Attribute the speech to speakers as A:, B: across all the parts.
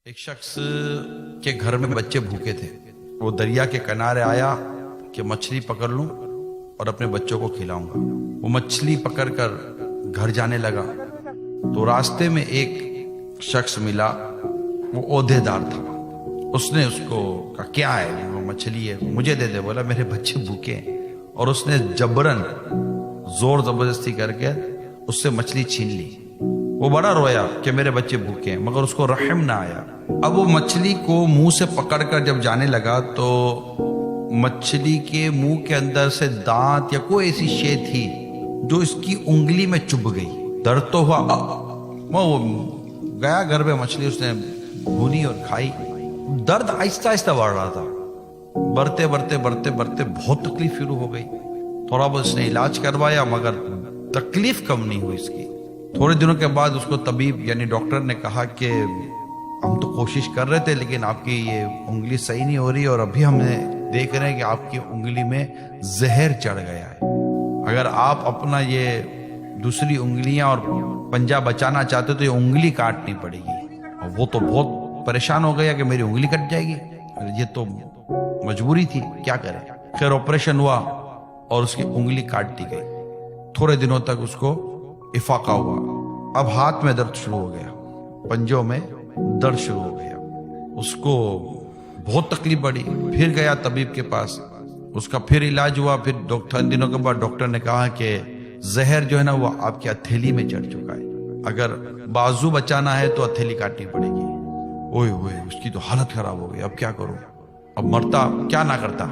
A: ایک شخص کے گھر میں بچے بھوکے تھے. وہ دریا کے کنارے آیا کہ مچھلی پکڑ لوں اور اپنے بچوں کو کھلاؤں گا. وہ مچھلی پکڑ کر گھر جانے لگا تو راستے میں ایک شخص ملا. وہ عہدے دار تھا. اس نے اس کو کہا کیا ہے؟ وہ مچھلی ہے, مجھے دے دے. بولا میرے بچے بھوکے ہیں. اور اس نے جبرن زور زبردستی کر کے اس سے مچھلی چھین لی. وہ بڑا رویا کہ میرے بچے بھوکے ہیں, مگر اس کو رحم نہ آیا. اب وہ مچھلی کو منہ سے پکڑ کر جب جانے لگا تو مچھلی کے منہ کے اندر سے دانت یا کوئی ایسی شے تھی جو اس کی انگلی میں چبھ گئی. درد تو ہوا. وہ گیا گھر میں, مچھلی اس نے بھونی اور کھائی. درد آہستہ آہستہ بڑھ رہا تھا. بڑھتے بڑھتے بڑھتے بڑھتے بہت تکلیف شروع ہو گئی. تھوڑا بہت اس نے علاج کروایا مگر تکلیف کم نہیں ہوئی اس کی. تھوڑے دنوں کے بعد اس کو طبیب یعنی ڈاکٹر نے کہا کہ ہم تو کوشش کر رہے تھے لیکن آپ کی یہ انگلی صحیح نہیں ہو رہی اور ابھی ہم دیکھ رہے ہیں کہ آپ کی انگلی میں زہر چڑھ گیا ہے. اگر آپ اپنا یہ دوسری انگلیاں اور پنجہ بچانا چاہتے تو یہ انگلی کاٹنی پڑے گی. اور وہ تو بہت پریشان ہو گیا کہ میری انگلی کٹ جائے گی. یہ تو مجبوری تھی, کیا کریں. خیر آپریشن ہوا اور اس کی انگلی کاٹ دی گئی. تھوڑے دنوں تک اس کو افاقہ ہوا. اب ہاتھ میں درد شروع ہو گیا, پنجوں میں درد شروع ہو گیا. اس کو بہت تکلیف پڑی. پھر گیا طبیب کے پاس, اس کا پھر علاج ہوا. پھر ڈاکٹر دنوں کے بعد ڈاکٹر نے کہا کہ زہر جو ہے نا وہ آپ کی ہتھیلی میں چڑھ چکا ہے. اگر بازو بچانا ہے تو ہتھیلی کاٹنی پڑے گی. اوئے ہوئے, اس کی تو حالت خراب ہو گئی. اب کیا کروں, اب مرتا کیا نہ کرتا.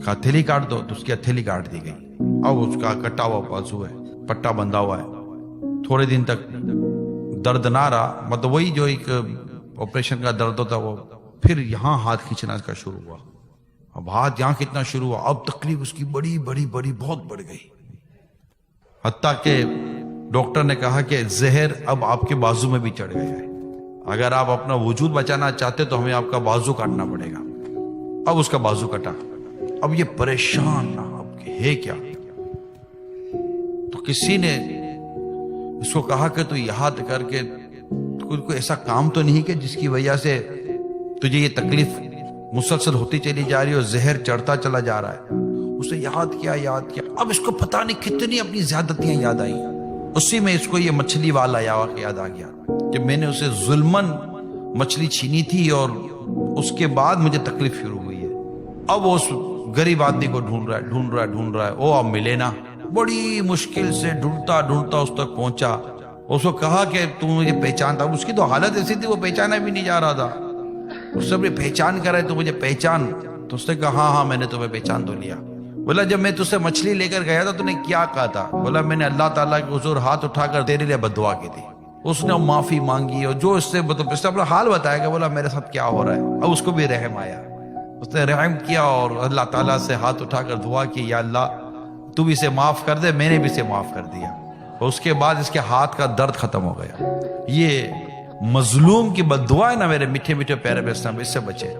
A: ہتھیلی کاٹ دو تو اس کی ہتھیلی کاٹ دی گئی. اب اس کا کٹا ہوا بازو ہے, پٹا بندھا ہوا ہے. تھوڑے دن تک درد نہ رہا, مطلب وہی جو ایک آپریشن کا درد ہوتا وہ. پھر یہاں ہاتھ کھینچنا کا شروع ہوا. اب ہاتھ یہاں کھینچنا شروع ہوا. اب تکلیف اس کی بڑی بڑی بڑی بہت بڑھ گئی. حتیٰ کہ ڈاکٹر نے کہا کہ زہر اب آپ کے بازو میں بھی چڑھ گیا ہے. اگر آپ اپنا وجود بچانا چاہتے تو ہمیں آپ کا بازو کاٹنا پڑے گا. اب اس کا بازو کٹا. اب یہ پریشان نہ, اب کہ ہے کیا. تو کسی نے اس کو کہا کہ تو یاد کر کے کوئی ایسا کام تو نہیں کہ جس کی وجہ سے تجھے یہ تکلیف مسلسل ہوتی چلی جا رہی ہے اور زہر چڑھتا چلا جا رہا ہے. اس نے یاد کیا. اب اس کو پتہ نہیں کتنی اپنی زیادتیاں یاد آئیں. اسی میں اس کو یہ مچھلی والا یاد آ گیا کہ میں نے اسے ظلمن مچھلی چھینی تھی اور اس کے بعد مجھے تکلیف شروع ہوئی ہے. اب وہ اس غریب آدمی کو ڈھونڈ رہا ہے. وہ اب ملے نا. بڑی مشکل سے ڈھونڈتا اس تک پہنچا. اس کو کہا کہ تم مجھے پہچانتا. اس کی تو حالت ایسی تھی وہ پہچانا بھی نہیں جا رہا تھا. اس سے پہچان کرے تو مجھے پہچان. تو اس نے کہا ہاں میں نے تمہیں پہچان تو لیا. بولا جب میں تجھ سے مچھلی لے کر گیا تھا تو نے کیا کہا تھا؟ بولا میں نے اللہ تعالیٰ کے حضور ہاتھ اٹھا کر تیرے لیے بد دعا کی تھی. اس نے معافی مانگی اور جو اس نے اپنا حال بتایا کہ بولا میرے ساتھ کیا ہو رہا ہے. اب اس کو بھی رحم آیا. اس نے رحم کیا اور اللہ تعالیٰ سے ہاتھ اٹھا کر دعا کی, یا اللہ تو بھی اسے معاف کر دے. میں نے بھی اسے معاف کر دیا. اور اس کے بعد اس کے ہاتھ کا درد ختم ہو گیا. یہ مظلوم کی بد دعا ہے نا میرے میٹھے میٹھے پیارے اسلام, اس سے بچے.